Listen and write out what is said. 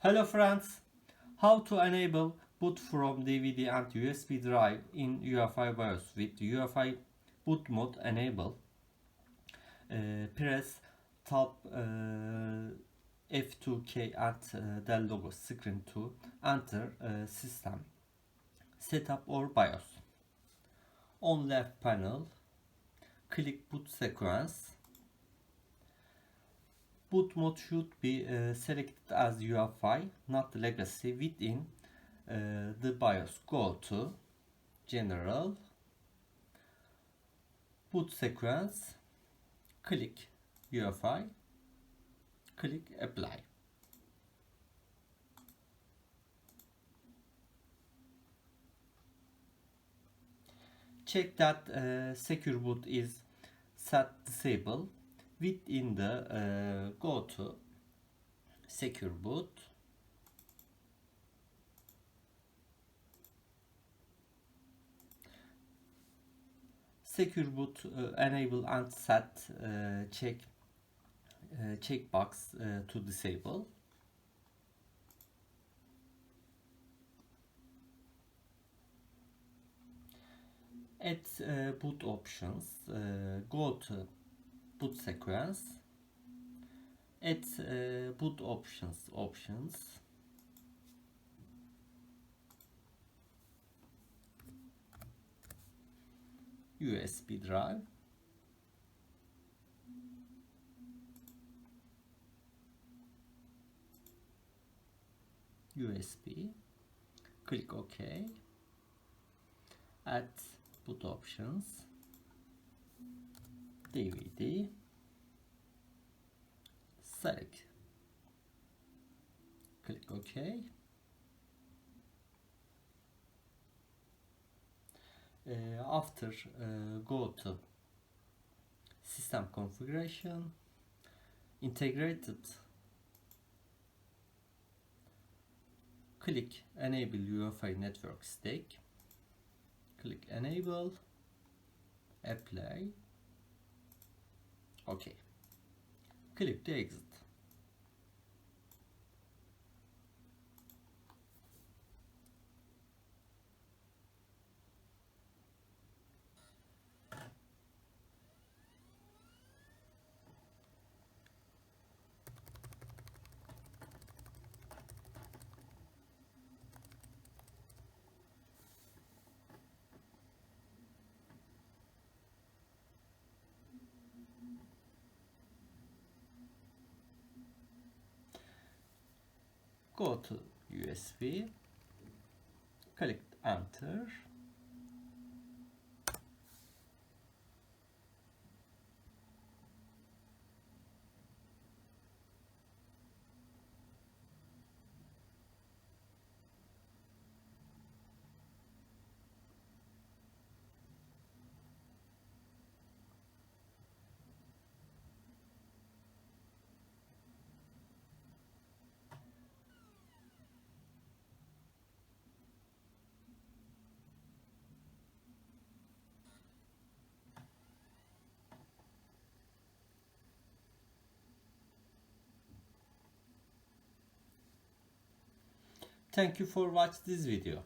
Hello friends! How to enable boot from DVD and USB drive in UEFI BIOS with UEFI Boot Mode Enable. Press Tab F2 key at the logo screen to enter system, setup or BIOS. On left panel, click boot sequence. Boot mode should be selected as UEFI, not legacy. Within the BIOS, go to General, Boot Sequence, click UEFI, click Apply. Check that Secure Boot is set disable. Within the go to Secure Boot, Secure Boot enable and set checkbox to disable. Add boot options. Go to boot sequence. Add boot options. USB drive. USB. Click OK. Add boot options. DVD. Select. Click OK. After go to System Configuration, Integrated, click Enable UEFI Network Stack, click Enable, Apply, OK. Click the Exit. Go to USB, click Enter. Thank you for watching this video.